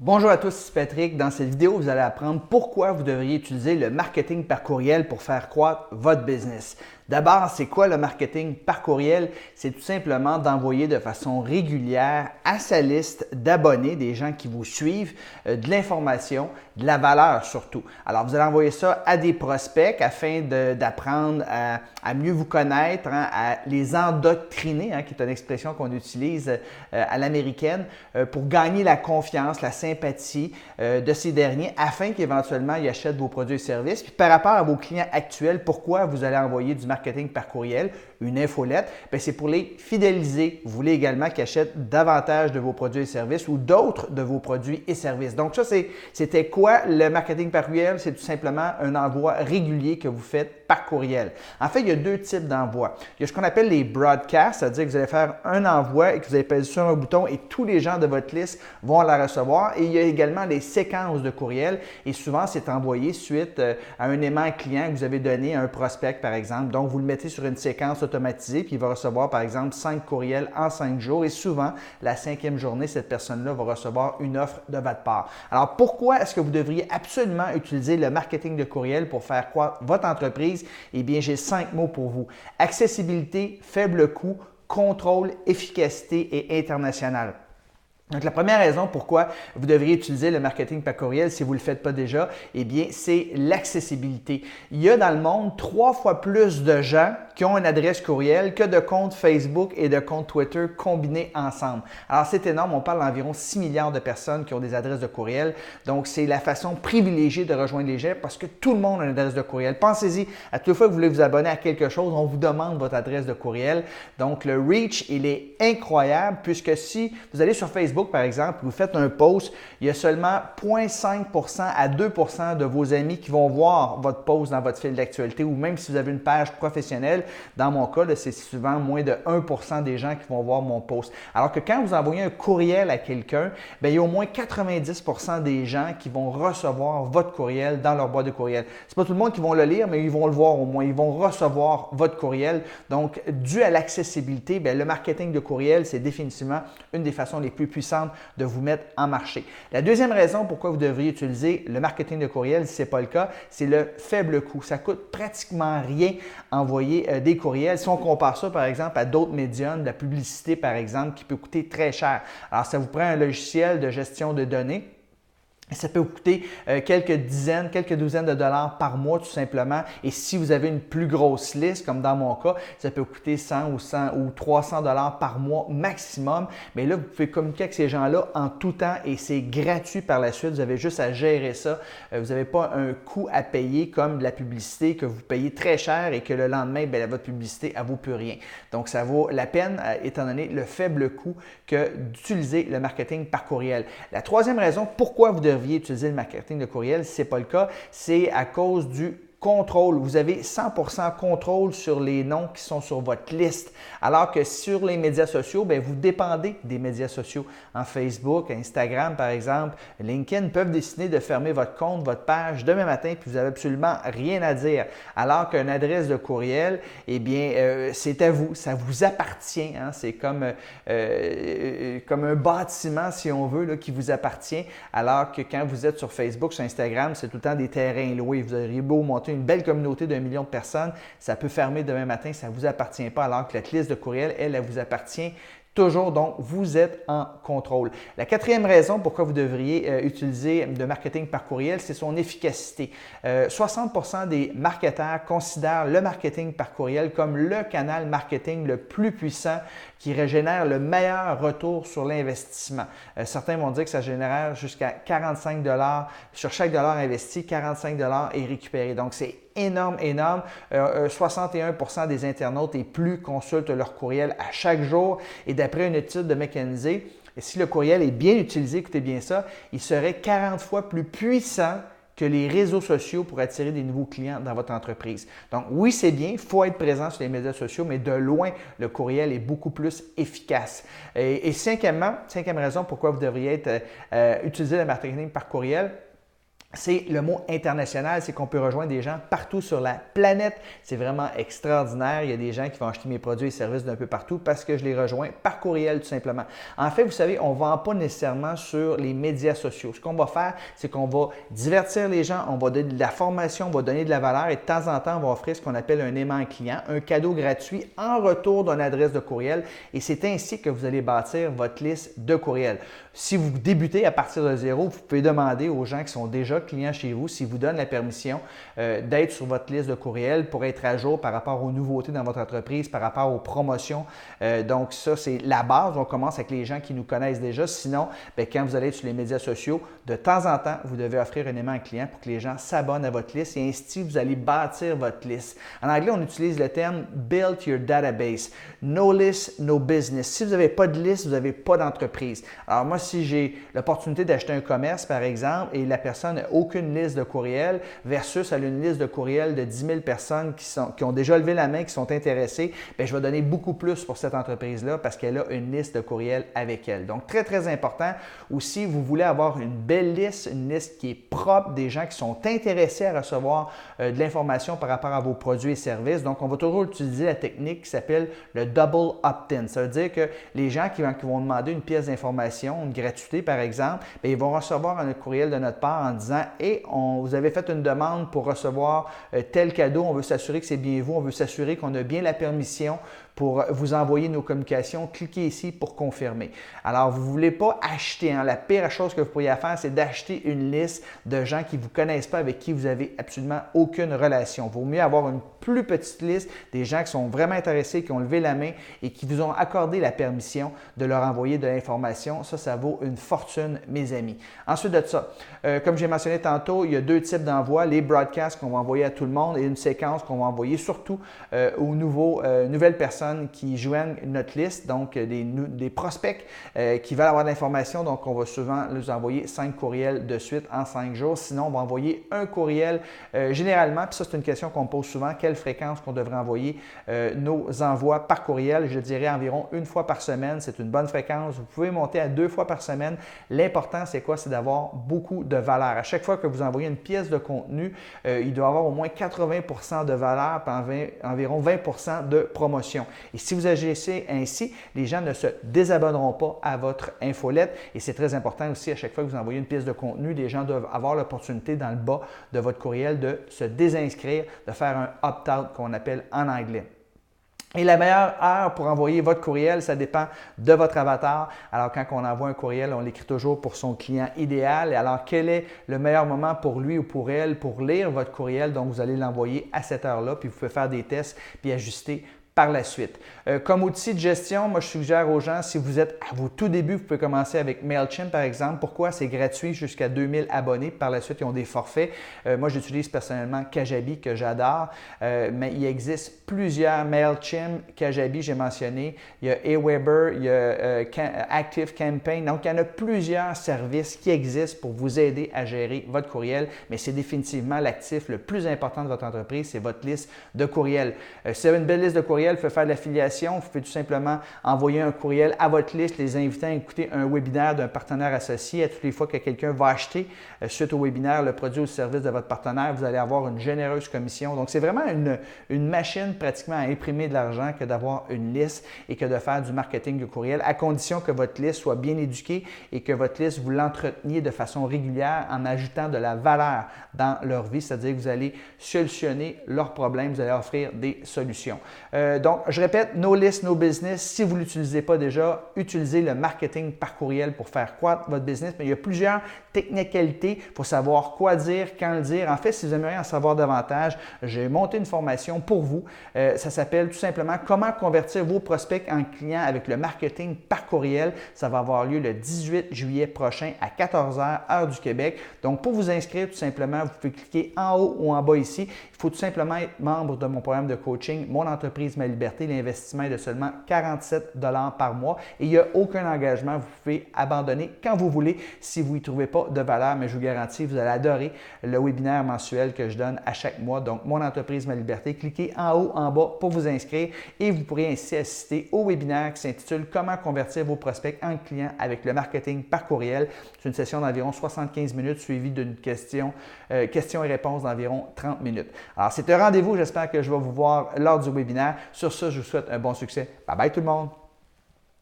Bonjour à tous, c'est Patrick. Dans cette vidéo, vous allez apprendre pourquoi vous devriez utiliser le marketing par courriel pour faire croître votre business. D'abord, c'est quoi le marketing par courriel? C'est tout simplement d'envoyer de façon régulière à sa liste d'abonnés, des gens qui vous suivent, de l'information, de la valeur surtout. Alors, vous allez envoyer ça à des prospects afin d'apprendre à mieux vous connaître, à les endoctriner, qui est une expression qu'on utilise à l'américaine, pour gagner la confiance, la sympathie de ces derniers afin qu'éventuellement ils achètent vos produits et services. Puis par rapport à vos clients actuels, pourquoi vous allez envoyer du marketing par courriel, une infolette? Bien, c'est pour les fidéliser. Vous voulez également qu'ils achètent davantage de vos produits et services ou d'autres de vos produits et services. Donc ça, c'était quoi le marketing par courriel? C'est tout simplement un envoi régulier que vous faites par courriel. En fait, il y a deux types d'envois. Il y a ce qu'on appelle les broadcasts, c'est-à-dire que vous allez faire un envoi et que vous allez peser sur un bouton et tous les gens de votre liste vont la recevoir. Et il y a également les séquences de courriel et souvent, c'est envoyé suite à un aimant client que vous avez donné à un prospect, par exemple. Donc, vous le mettez sur une séquence automatisée puis il va recevoir, par exemple, 5 courriels en 5 jours et souvent, la 5e journée, cette personne-là va recevoir une offre de votre part. Alors, pourquoi est-ce que vous devriez absolument utiliser le marketing de courriel pour faire croître votre entreprise? Eh bien, j'ai 5 mots pour vous. Accessibilité, faible coût, contrôle, efficacité et international. Donc, la première raison pourquoi vous devriez utiliser le marketing par courriel si vous ne le faites pas déjà, eh bien, c'est l'accessibilité. Il y a dans le monde 3 fois plus de gens qui ont une adresse courriel que de comptes Facebook et de comptes Twitter combinés ensemble. Alors, c'est énorme. On parle d'environ 6 milliards de personnes qui ont des adresses de courriel. Donc, c'est la façon privilégiée de rejoindre les gens parce que tout le monde a une adresse de courriel. Pensez-y, à toute fois que vous voulez vous abonner à quelque chose, on vous demande votre adresse de courriel. Donc, le reach, il est incroyable puisque si vous allez sur Facebook, par exemple, vous faites un post, il y a seulement 0,5% à 2% de vos amis qui vont voir votre post dans votre fil d'actualité ou même si vous avez une page professionnelle, dans mon cas, c'est souvent moins de 1% des gens qui vont voir mon post. Alors que quand vous envoyez un courriel à quelqu'un, bien, il y a au moins 90% des gens qui vont recevoir votre courriel dans leur boîte de courriel. Ce n'est pas tout le monde qui va le lire, mais ils vont le voir au moins. Ils vont recevoir votre courriel. Donc, dû à l'accessibilité, bien, le marketing de courriel, c'est définitivement une des façons les plus puissantes de vous mettre en marché. La deuxième raison pourquoi vous devriez utiliser le marketing de courriel, si ce n'est pas le cas, c'est le faible coût. Ça coûte pratiquement rien envoyer des courriels. Si on compare ça, par exemple, à d'autres médiums, de la publicité, par exemple, qui peut coûter très cher. Alors, ça vous prend un logiciel de gestion de données. Ça peut vous coûter quelques dizaines, quelques douzaines de dollars par mois tout simplement. Et si vous avez une plus grosse liste, comme dans mon cas, ça peut vous coûter 100 ou 300 dollars par mois maximum. Mais là, vous pouvez communiquer avec ces gens-là en tout temps et c'est gratuit par la suite. Vous avez juste à gérer ça. Vous n'avez pas un coût à payer comme de la publicité que vous payez très cher et que le lendemain, bien, votre publicité, elle ne vaut plus rien. Donc, ça vaut la peine, étant donné le faible coût que d'utiliser le marketing par courriel. La troisième raison, pourquoi vous devriez utiliser le marketing de courriel, si ce n'est pas le cas, c'est à cause du contrôle. Vous avez 100% contrôle sur les noms qui sont sur votre liste. Alors que sur les médias sociaux, bien, vous dépendez des médias sociaux. En Facebook, Instagram, par exemple, LinkedIn peuvent décider de fermer votre compte, votre page demain matin, puis vous n'avez absolument rien à dire. Alors qu'une adresse de courriel, eh bien, c'est à vous, ça vous appartient. C'est comme un bâtiment, si on veut, là, qui vous appartient. Alors que quand vous êtes sur Facebook, sur Instagram, c'est tout le temps des terrains loués. Vous auriez beau monter une belle communauté d'1 million de personnes, ça peut fermer demain matin, ça ne vous appartient pas, alors que la liste de courriel, elle vous appartient toujours, donc vous êtes en contrôle. La quatrième raison pourquoi vous devriez utiliser le marketing par courriel, c'est son efficacité. 60% des marketeurs considèrent le marketing par courriel comme le canal marketing le plus puissant qui génère le meilleur retour sur l'investissement. Certains vont dire que ça génère jusqu'à 45 $ sur chaque dollar investi, 45 $ est récupéré. Donc, c'est énorme, énorme. 61% des internautes et plus consultent leur courriel à chaque jour. Et d'après une étude de McKinsey, si le courriel est bien utilisé, écoutez bien ça, il serait 40 fois plus puissant que les réseaux sociaux pour attirer des nouveaux clients dans votre entreprise. Donc oui, c'est bien, il faut être présent sur les médias sociaux, mais de loin, le courriel est beaucoup plus efficace. Et cinquième raison pourquoi vous devriez utiliser le marketing par courriel, c'est le mot international, c'est qu'on peut rejoindre des gens partout sur la planète. C'est vraiment extraordinaire. Il y a des gens qui vont acheter mes produits et services d'un peu partout parce que je les rejoins par courriel tout simplement. En fait, vous savez, on ne vend pas nécessairement sur les médias sociaux. Ce qu'on va faire, c'est qu'on va divertir les gens, on va donner de la formation, on va donner de la valeur et de temps en temps, on va offrir ce qu'on appelle un aimant client, un cadeau gratuit en retour d'une adresse de courriel et c'est ainsi que vous allez bâtir votre liste de courriels. Si vous débutez à partir de zéro, vous pouvez demander aux gens qui sont déjà clients chez vous s'ils vous donnent la permission d'être sur votre liste de courriels pour être à jour par rapport aux nouveautés dans votre entreprise, par rapport aux promotions. Donc ça, c'est la base. On commence avec les gens qui nous connaissent déjà. Sinon, bien, quand vous allez sur les médias sociaux, de temps en temps, vous devez offrir un aimant client pour que les gens s'abonnent à votre liste et ainsi, vous allez bâtir votre liste. En anglais, on utilise le terme « build your database ». No list, no business. Si vous n'avez pas de liste, vous n'avez pas d'entreprise. Alors moi, si j'ai l'opportunité d'acheter un commerce, par exemple, et la personne n'a aucune liste de courriel versus elle a une liste de courriel de 10 000 personnes qui ont déjà levé la main, qui sont intéressées, bien, je vais donner beaucoup plus pour cette entreprise-là parce qu'elle a une liste de courriel avec elle. Donc, très, très important. Aussi, vous voulez avoir une belle liste, une liste qui est propre, des gens qui sont intéressés à recevoir de l'information par rapport à vos produits et services. Donc, on va toujours utiliser la technique qui s'appelle le double opt-in. Ça veut dire que les gens qui vont demander une pièce d'information, une gratuité par exemple, bien, ils vont recevoir un courriel de notre part en disant « Hey, vous avez fait une demande pour recevoir tel cadeau, on veut s'assurer que c'est bien vous, on veut s'assurer qu'on a bien la permission pour vous envoyer nos communications. Cliquez ici pour confirmer. » Alors, vous ne voulez pas acheter. La pire chose que vous pourriez faire, c'est d'acheter une liste de gens qui ne vous connaissent pas, avec qui vous n'avez absolument aucune relation. Il vaut mieux avoir une plus petite liste des gens qui sont vraiment intéressés, qui ont levé la main et qui vous ont accordé la permission de leur envoyer de l'information. Ça vaut une fortune, mes amis. Ensuite de ça, comme j'ai mentionné tantôt, il y a deux types d'envois. Les broadcasts qu'on va envoyer à tout le monde et une séquence qu'on va envoyer surtout aux nouvelles personnes qui joignent notre liste, donc des prospects qui veulent avoir de l'information. Donc, on va souvent leur envoyer 5 courriels de suite en 5 jours. Sinon, on va envoyer un courriel généralement. Puis ça, c'est une question qu'on me pose souvent. Quelle fréquence qu'on devrait envoyer nos envois par courriel? Je dirais environ une fois par semaine. C'est une bonne fréquence. Vous pouvez monter à 2 fois par semaine. L'important, c'est quoi? C'est d'avoir beaucoup de valeur. À chaque fois que vous envoyez une pièce de contenu, il doit avoir au moins 80% de valeur et environ 20% de promotion. Et si vous agissez ainsi, les gens ne se désabonneront pas à votre infolette. Et c'est très important aussi, à chaque fois que vous envoyez une pièce de contenu, les gens doivent avoir l'opportunité dans le bas de votre courriel de se désinscrire, de faire un opt-out qu'on appelle en anglais. Et la meilleure heure pour envoyer votre courriel, ça dépend de votre avatar. Alors, quand on envoie un courriel, on l'écrit toujours pour son client idéal. Et alors, quel est le meilleur moment pour lui ou pour elle pour lire votre courriel? Donc, vous allez l'envoyer à cette heure-là, puis vous pouvez faire des tests puis ajuster par la suite. Comme outil de gestion, moi je suggère aux gens, si vous êtes à vos tout débuts, vous pouvez commencer avec MailChimp par exemple. Pourquoi? C'est gratuit jusqu'à 2000 abonnés. Par la suite, ils ont des forfaits. Moi, j'utilise personnellement Kajabi que j'adore, mais il existe plusieurs MailChimp. Kajabi, j'ai mentionné. Il y a Aweber, il y a ActiveCampaign. Donc, il y en a plusieurs services qui existent pour vous aider à gérer votre courriel, mais c'est définitivement l'actif le plus important de votre entreprise, c'est votre liste de courriels. Si vous avez une belle liste de courriels, vous pouvez faire de l'affiliation, vous pouvez tout simplement envoyer un courriel à votre liste, les inviter à écouter un webinaire d'un partenaire associé. À toutes les fois que quelqu'un va acheter suite au webinaire le produit ou le service de votre partenaire, vous allez avoir une généreuse commission. Donc, c'est vraiment une machine pratiquement à imprimer de l'argent que d'avoir une liste et que de faire du marketing de courriel, à condition que votre liste soit bien éduquée et que votre liste, vous l'entreteniez de façon régulière en ajoutant de la valeur dans leur vie, c'est-à-dire que vous allez solutionner leurs problèmes, vous allez offrir des solutions. Donc, je répète, no list, no business. Si vous ne l'utilisez pas déjà, utilisez le marketing par courriel pour faire croître votre business. Mais il y a plusieurs technicalités. Il faut savoir quoi dire, quand le dire. En fait, si vous aimeriez en savoir davantage, j'ai monté une formation pour vous. Ça s'appelle tout simplement « Comment convertir vos prospects en clients avec le marketing par courriel ». Ça va avoir lieu le 18 juillet prochain à 14h, heure du Québec. Donc, pour vous inscrire, tout simplement, vous pouvez cliquer en haut ou en bas ici. Il faut tout simplement être membre de mon programme de coaching « Mon entreprise Ma Liberté. L'investissement est de seulement 47 $ par mois et il n'y a aucun engagement. Vous pouvez abandonner quand vous voulez si vous n'y trouvez pas de valeur, mais je vous garantis, vous allez adorer le webinaire mensuel que je donne à chaque mois. Donc, Mon entreprise, ma liberté. Cliquez en haut, en bas pour vous inscrire et vous pourrez ainsi assister au webinaire qui s'intitule Comment convertir vos prospects en clients avec le marketing par courriel. C'est une session d'environ 75 minutes suivie d'une questions et réponses d'environ 30 minutes. Alors, c'est un rendez-vous. J'espère que je vais vous voir lors du webinaire. Sur ce, je vous souhaite un bon succès. Bye bye tout le monde!